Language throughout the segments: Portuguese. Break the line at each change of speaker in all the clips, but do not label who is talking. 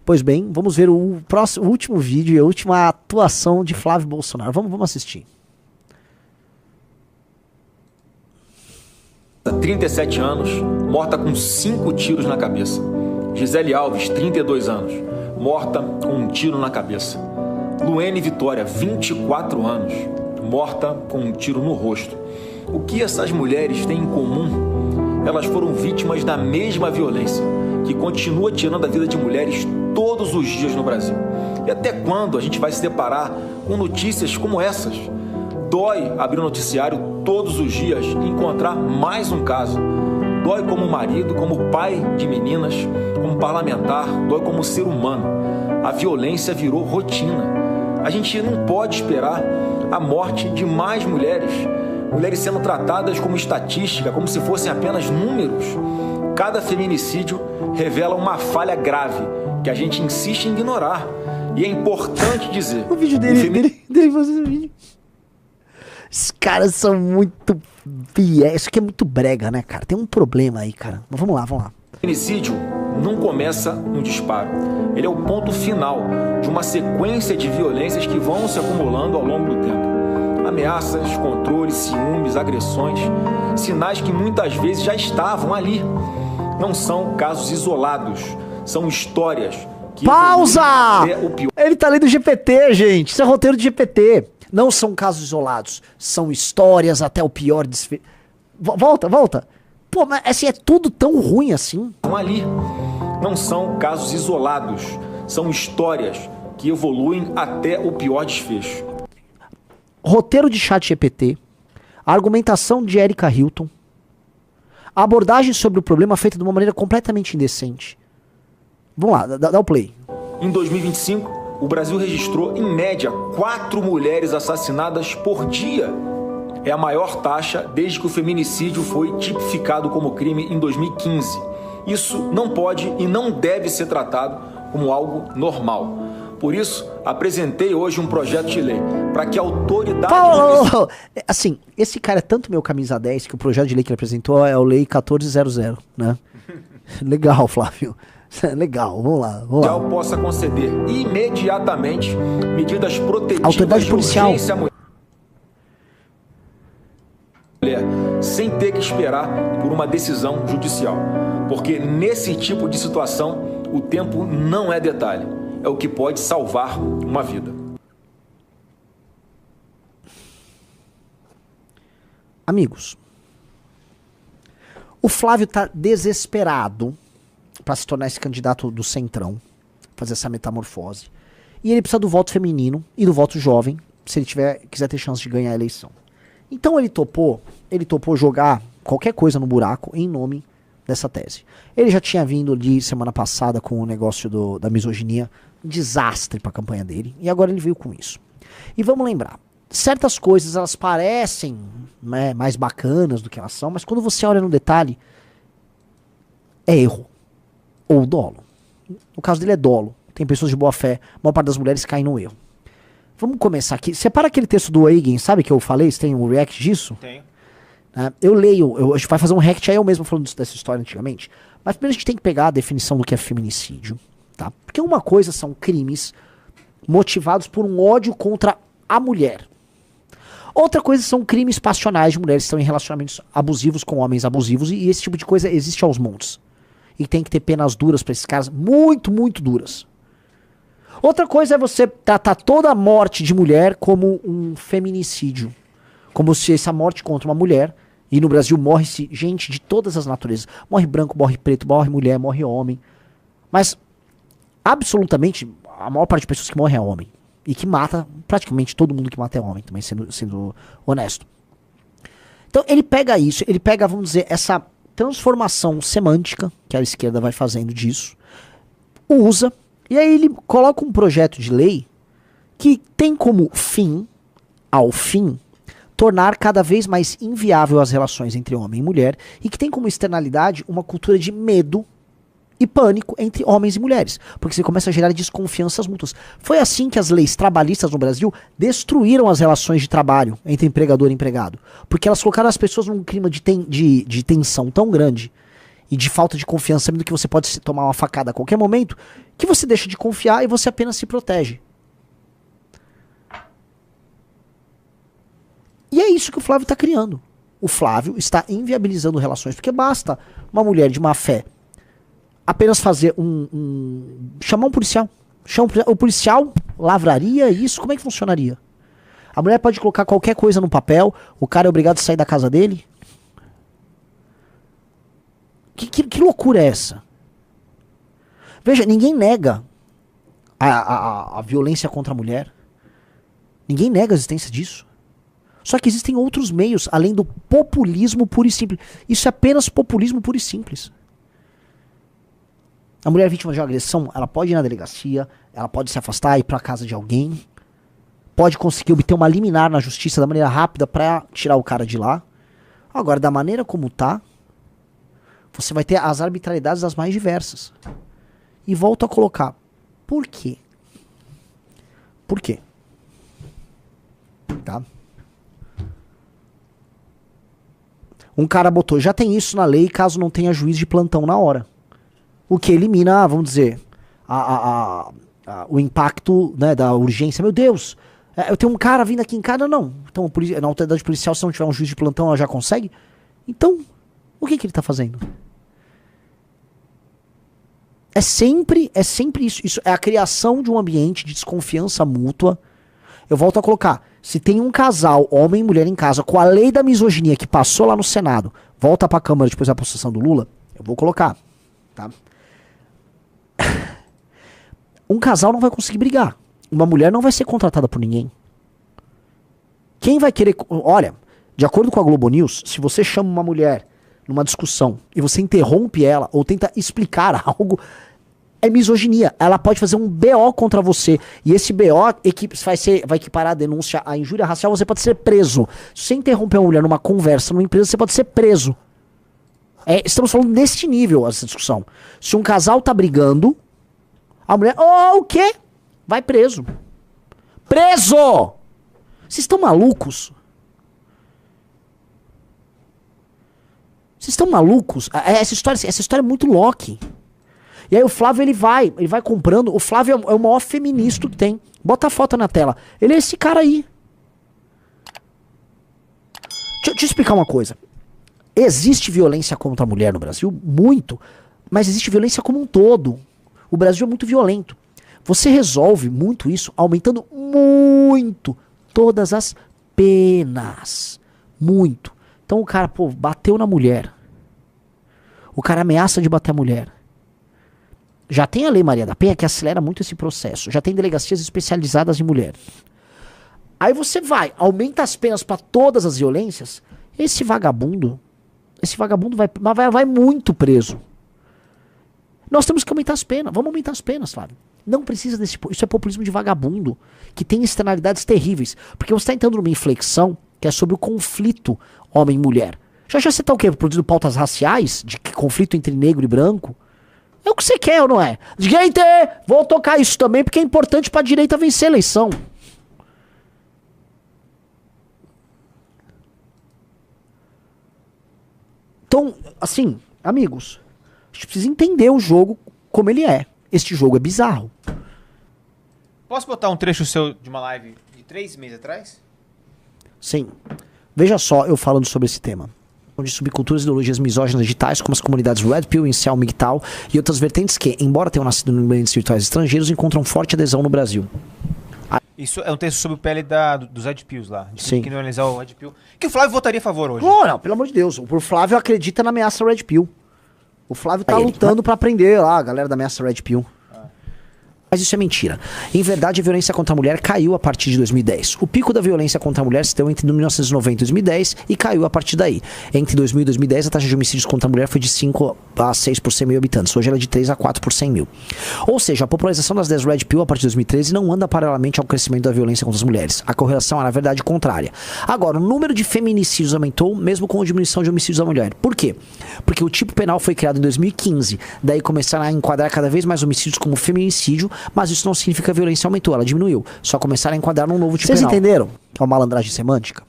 Pois bem, vamos ver o último vídeo e a última atuação de Flávio Bolsonaro. Vamos assistir.
37 anos, morta com 5 tiros na cabeça. Gisele Alves, 32 anos, morta com um tiro na cabeça. Luene Vitória, 24 anos, morta com um tiro no rosto. O que essas mulheres têm em comum? Elas foram vítimas da mesma violência, que continua tirando a vida de mulheres todos os dias no Brasil. E até quando a gente vai se deparar com notícias como essas? Dói abrir o noticiário todos os dias e encontrar mais um caso. Dói como marido, como pai de meninas, como parlamentar, dói como ser humano. A violência virou rotina. A gente não pode esperar a morte de mais mulheres. Mulheres sendo tratadas como estatística, como se fossem apenas números. Cada feminicídio revela uma falha grave que a gente insiste em ignorar. E é importante dizer...
O vídeo dele fazendo vídeo. Esses caras são muito fiéis. Isso aqui é muito brega, né, cara? Tem um problema aí, cara. Mas vamos lá.
O feminicídio não começa no disparo. Ele é o ponto final de uma sequência de violências que vão se acumulando ao longo do tempo. Ameaças, controles, ciúmes, agressões, sinais que muitas vezes já estavam ali. Não são casos isolados, são histórias que...
Pausa! Ele tá lendo GPT, gente. Isso é roteiro de GPT. Não são casos isolados, são histórias até o pior desfecho. Volta. Pô, mas assim, é tudo tão ruim assim?
Ali. Não são casos isolados, são histórias que evoluem até o pior desfecho.
Roteiro de ChatGPT, a argumentação de Erika Hilton, a abordagem sobre o problema feita de uma maneira completamente indecente. Vamos lá, dá o play.
Em 2025, o Brasil registrou, em média, 4 mulheres assassinadas por dia. É a maior taxa desde que o feminicídio foi tipificado como crime em 2015. Isso não pode e não deve ser tratado como algo normal. Por isso, apresentei hoje um projeto de lei para que a autoridade...
Assim, esse cara é tanto meu camisa 10 que o projeto de lei que ele apresentou é o Lei 1400, né? Legal, Flávio. Legal, vamos lá.
Já possa conceder imediatamente medidas protetivas
autoridade
de
policial.
Urgência à mulher, sem ter que esperar por uma decisão judicial. Porque nesse tipo de situação, o tempo não é detalhe. É o que pode salvar uma vida.
Amigos, o Flávio tá desesperado para se tornar esse candidato do Centrão, fazer essa metamorfose. E ele precisa do voto feminino e do voto jovem, se ele quiser ter chance de ganhar a eleição. Então ele topou jogar qualquer coisa no buraco em nome dessa tese. Ele já tinha vindo de semana passada com o negócio da misoginia, um desastre para a campanha dele, e agora ele veio com isso. E vamos lembrar, certas coisas elas parecem, né, mais bacanas do que elas são, mas quando você olha no detalhe, é erro. Ou dolo. No caso dele é dolo. Tem pessoas de boa fé. A maior parte das mulheres caem no erro. Vamos começar aqui. Separa aquele texto do Eigen, sabe que eu falei? Você tem um react disso?
Tenho.
Eu leio. A gente vai fazer um react aí eu mesmo falando dessa história antigamente. Mas primeiro a gente tem que pegar a definição do que é feminicídio. Tá? Porque uma coisa são crimes motivados por um ódio contra a mulher. Outra coisa são crimes passionais de mulheres que estão em relacionamentos abusivos com homens abusivos. E esse tipo de coisa existe aos montes. E tem que ter penas duras pra esses caras, muito, muito duras. Outra coisa é você tratar toda a morte de mulher como um feminicídio. Como se essa morte contra uma mulher, e no Brasil morre-se gente de todas as naturezas. Morre branco, morre preto, morre mulher, morre homem. Mas, absolutamente, a maior parte das pessoas que morrem é homem. E que mata, praticamente todo mundo que mata é homem, também sendo honesto. Então ele pega isso, ele pega, vamos dizer, essa transformação semântica que a esquerda vai fazendo disso, usa, e aí ele coloca um projeto de lei que tem como fim, ao fim, tornar cada vez mais inviável as relações entre homem e mulher, e que tem como externalidade uma cultura de medo e pânico entre homens e mulheres, porque você começa a gerar desconfianças mútuas. Foi assim que as leis trabalhistas no Brasil destruíram as relações de trabalho entre empregador e empregado, porque elas colocaram as pessoas num clima de tensão tão grande e de falta de confiança, sabendo que você pode tomar uma facada a qualquer momento, que você deixa de confiar e você apenas se protege. E é isso que o Flávio está criando. O Flávio está inviabilizando relações, porque basta uma mulher de má fé apenas fazer chamar um policial. O policial lavraria isso, como é que funcionaria? A mulher pode colocar qualquer coisa no papel, o cara é obrigado a sair da casa dele? Que loucura é essa? Veja, ninguém nega a violência contra a mulher. Ninguém nega a existência disso. Só que existem outros meios, além do populismo puro e simples. Isso é apenas populismo puro e simples. A mulher vítima de uma agressão, ela pode ir na delegacia, ela pode se afastar e ir pra casa de alguém, pode conseguir obter uma liminar na justiça da maneira rápida pra tirar o cara de lá. Agora, da maneira como tá, você vai ter as arbitrariedades das mais diversas. E volto a colocar, por quê? Por quê? Tá? Um cara botou, já tem isso na lei caso não tenha juiz de plantão na hora. O que elimina, vamos dizer, o impacto, né, da urgência. Meu Deus, eu tenho um cara vindo aqui em casa, não. Então, na autoridade policial, se não tiver um juiz de plantão, ela já consegue? Então, o que ele tá fazendo? É sempre isso. Isso é a criação de um ambiente de desconfiança mútua. Eu volto a colocar. Se tem um casal, homem e mulher em casa, com a lei da misoginia que passou lá no Senado, volta pra Câmara depois da possessão do Lula, eu vou colocar. Tá? Um casal não vai conseguir brigar. Uma mulher não vai ser contratada por ninguém. Quem vai querer... Olha, de acordo com a Globo News, se você chama uma mulher numa discussão e você interrompe ela ou tenta explicar algo, é misoginia. Ela pode fazer um BO contra você. E esse BO vai equiparar a denúncia à injúria racial, você pode ser preso. Se você interromper uma mulher numa conversa, numa empresa, você pode ser preso. Estamos falando neste nível, essa discussão. Se um casal tá brigando, a mulher... o quê? Vai preso. Preso! Vocês estão malucos? Vocês estão malucos? Essa história é muito Loki. E aí o Flávio, ele vai comprando. O Flávio é o maior feminista que tem. Bota a foto na tela. Ele é esse cara aí. Deixa eu explicar uma coisa. Existe violência contra a mulher no Brasil? Muito. Mas existe violência como um todo. O Brasil é muito violento. Você resolve muito isso aumentando muito todas as penas. Muito. Então o cara, bateu na mulher. O cara ameaça de bater a mulher. Já tem a Lei Maria da Penha que acelera muito esse processo. Já tem delegacias especializadas em mulher. Aí você aumenta as penas para todas as violências. Esse vagabundo vai muito preso. Nós temos que aumentar as penas. Vamos aumentar as penas, Flávio. Não precisa desse... Isso é populismo de vagabundo, que tem externalidades terríveis. Porque você está entrando numa inflexão que é sobre o conflito homem-mulher. Já você tá o quê? Produzindo pautas raciais? De conflito entre negro e branco? É o que você quer ou não é? Gente, vou tocar isso também porque é importante pra direita vencer a eleição. Então, assim, amigos, a gente precisa entender o jogo como ele é. Este jogo é bizarro.
Posso botar um trecho seu de uma live de 3 meses atrás?
Sim. Veja só eu falando sobre esse tema. De subculturas e ideologias misóginas digitais, como as comunidades Red Pill, Incel, MGTOW e outras vertentes que, embora tenham nascido em ambientes virtuais estrangeiros, encontram forte adesão no Brasil.
Isso é um texto sobre o PL dos Red Pills lá. De
Sim.
criminalizar o Red Pill. Que o Flávio votaria a favor hoje.
Não, pelo amor de Deus. O Flávio acredita na ameaça Red Pill. O Flávio tá lutando pra prender lá a galera da ameaça Red Pill. Mas isso é mentira. Em verdade, a violência contra a mulher caiu a partir de 2010. O pico da violência contra a mulher se deu entre 1990 e 2010 e caiu a partir daí. Entre 2000 e 2010, a taxa de homicídios contra a mulher foi de 5 a 6 por 100 mil habitantes. Hoje ela é de 3 a 4 por 100 mil. Ou seja, a popularização das 10 Red Pill a partir de 2013 não anda paralelamente ao crescimento da violência contra as mulheres. A correlação é, na verdade, contrária. Agora, o número de feminicídios aumentou, mesmo com a diminuição de homicídios da mulher. Por quê? Porque o tipo penal foi criado em 2015. Daí começaram a enquadrar cada vez mais homicídios como feminicídio, mas isso não significa que a violência aumentou, ela diminuiu. Só começaram a enquadrar num novo tipo penal. Vocês entenderam? É uma malandragem semântica.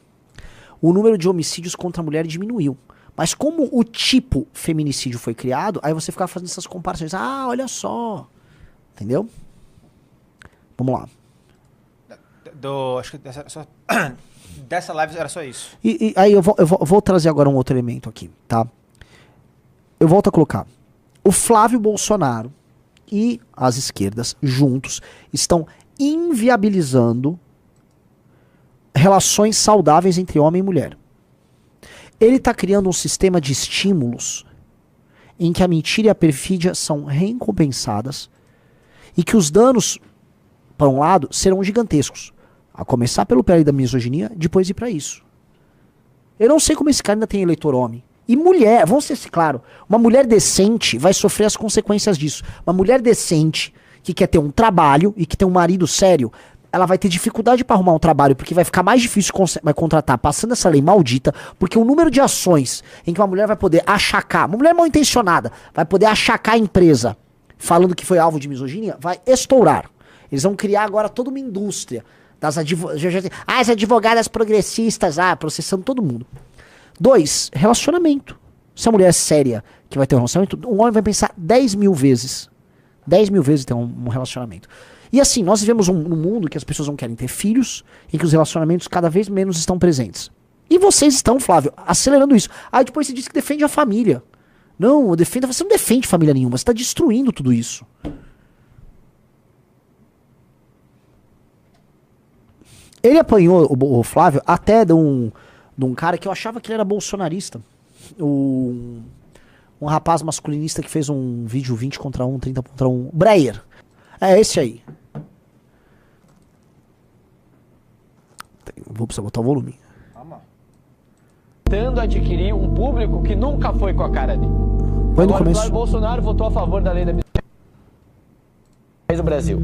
O número de homicídios contra a mulher diminuiu. Mas como o tipo feminicídio foi criado, aí você ficava fazendo essas comparações. Ah, olha só. Entendeu? Vamos lá.
Acho que dessa live era só isso.
E aí eu vou trazer agora um outro elemento aqui, tá? Eu volto a colocar. O Flávio Bolsonaro e as esquerdas juntos estão inviabilizando relações saudáveis entre homem e mulher. Ele está criando um sistema de estímulos em que a mentira e a perfídia são recompensadas e que os danos, por um lado, serão gigantescos. A começar pelo pé da misoginia, depois ir para isso. Eu não sei como esse cara ainda tem eleitor homem. E mulher, vamos ser claro, uma mulher decente vai sofrer as consequências disso. Uma mulher decente, que quer ter um trabalho e que tem um marido sério, ela vai ter dificuldade para arrumar um trabalho, porque vai ficar mais difícil contratar, passando essa lei maldita, porque o número de ações em que uma mulher vai poder achacar, uma mulher mal intencionada, vai poder achacar a empresa, falando que foi alvo de misoginia, vai estourar. Eles vão criar agora toda uma indústria das as advogadas progressistas, processando todo mundo. 2, relacionamento. Se a mulher é séria que vai ter um relacionamento, um homem vai pensar 10 mil vezes. 10 mil vezes ter um relacionamento. E assim, nós vivemos num mundo que as pessoas não querem ter filhos, em que os relacionamentos cada vez menos estão presentes. E vocês estão, Flávio, acelerando isso. Aí depois você diz que defende a família. Não, você não defende família nenhuma, você está destruindo tudo isso. Ele apanhou, o Flávio, até de um cara que eu achava que ele era bolsonarista. Um rapaz masculinista que fez um vídeo 20 contra 1, 30 contra 1. Breyer. É esse aí. Vou precisar botar o volume.
Tentando adquirir um público que nunca foi com a cara dele.
Foi no começo.
O Bolsonaro votou a favor da lei da do Brasil.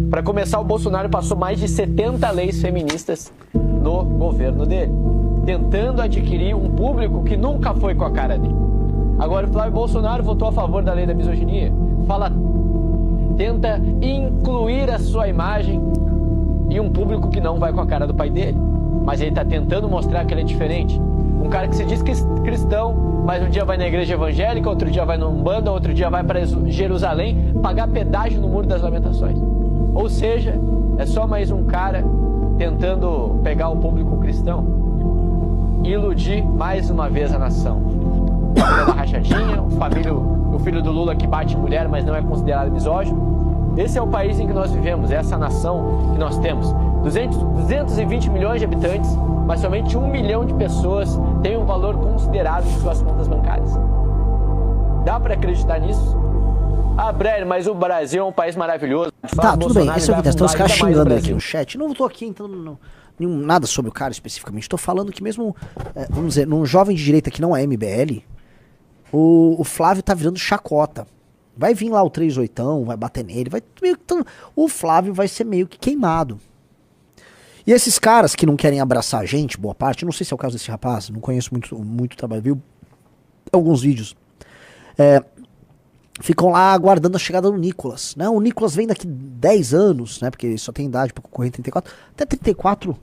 Para começar, o Bolsonaro passou mais de 70 leis feministas no governo dele, tentando adquirir um público que nunca foi com a cara dele. Agora, o Flávio Bolsonaro votou a favor da lei da misoginia. Tenta incluir a sua imagem em um público que não vai com a cara do pai dele. Mas ele está tentando mostrar que ele é diferente. Um cara que se diz cristão, mas um dia vai na igreja evangélica, outro dia vai na Umbanda, outro dia vai para Jerusalém pagar pedágio no Muro das Lamentações. Ou seja, é só mais um cara tentando pegar o público cristão e iludir mais uma vez a nação. Da rachadinha, o filho do Lula que bate em mulher, mas não é considerado misógino. Esse é o país em que nós vivemos, essa nação que nós temos. 220 milhões de habitantes, mas somente 1 milhão de pessoas têm um valor considerável em suas contas bancárias. Dá para acreditar nisso? Breyer, mas o Brasil é um país maravilhoso.
Tá, tudo bem, esse é o que tem os caras xingando aqui no chat. Não tô aqui entrando nada sobre o cara especificamente. Tô falando que mesmo, vamos dizer, num jovem de direita que não é MBL, o Flávio tá virando chacota. Vai vir lá o 38ão, vai bater nele, o Flávio vai ser meio que queimado. E esses caras que não querem abraçar a gente, boa parte, não sei se é o caso desse rapaz, não conheço muito trabalho, viu alguns vídeos, ficam lá aguardando a chegada do Nicolas, né? O Nicolas vem daqui 10 anos, né? Porque ele só tem idade para concorrer em 34. Até 34,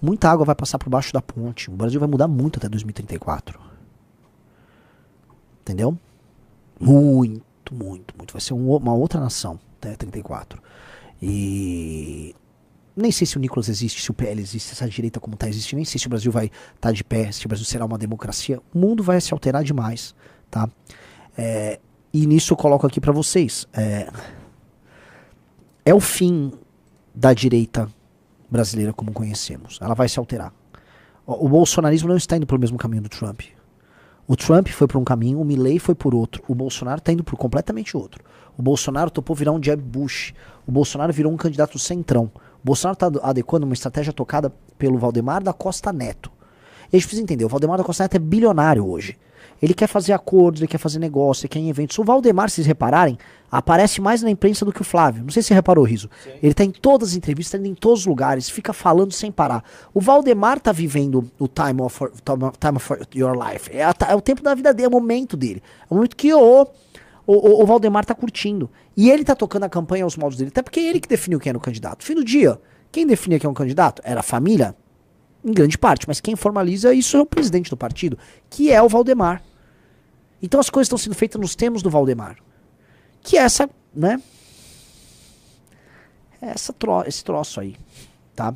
muita água vai passar por baixo da ponte. O Brasil vai mudar muito até 2034. Entendeu? Muito. Vai ser uma outra nação até 34. E nem sei se o Nicolas existe, se o PL existe, se essa direita como tá existe, nem sei se o Brasil vai estar de pé, se o Brasil será uma democracia. O mundo vai se alterar demais, tá? E nisso eu coloco aqui pra vocês. É o fim da direita brasileira como conhecemos. Ela vai se alterar. O bolsonarismo não está indo pelo mesmo caminho do Trump. O Trump foi por um caminho, o Milley foi por outro. O Bolsonaro está indo por completamente outro. O Bolsonaro topou virar um Jeb Bush. O Bolsonaro virou um candidato centrão. O Bolsonaro está adequando uma estratégia tocada pelo Valdemar da Costa Neto. E a gente precisa entender, o Valdemar da Costa Neto é bilionário hoje. Ele quer fazer acordos, ele quer fazer negócio, ele quer ir em eventos. O Valdemar, se vocês repararem, aparece mais na imprensa do que o Flávio. Não sei se você reparou, Riso. Sim. Ele tá em todas as entrevistas, tá em todos os lugares, fica falando sem parar. O Valdemar tá vivendo o time of your life. É o tempo da vida dele, é o momento dele. É o momento que o Valdemar tá curtindo. E ele tá tocando a campanha aos modos dele. Até porque é ele que definiu quem era o candidato. Fim do dia, quem definia quem é um candidato? Era a família? Em grande parte. Mas quem formaliza isso é o presidente do partido, que é o Valdemar. Então as coisas estão sendo feitas nos termos do Valdemar. Que é essa, né? esse troço aí, tá?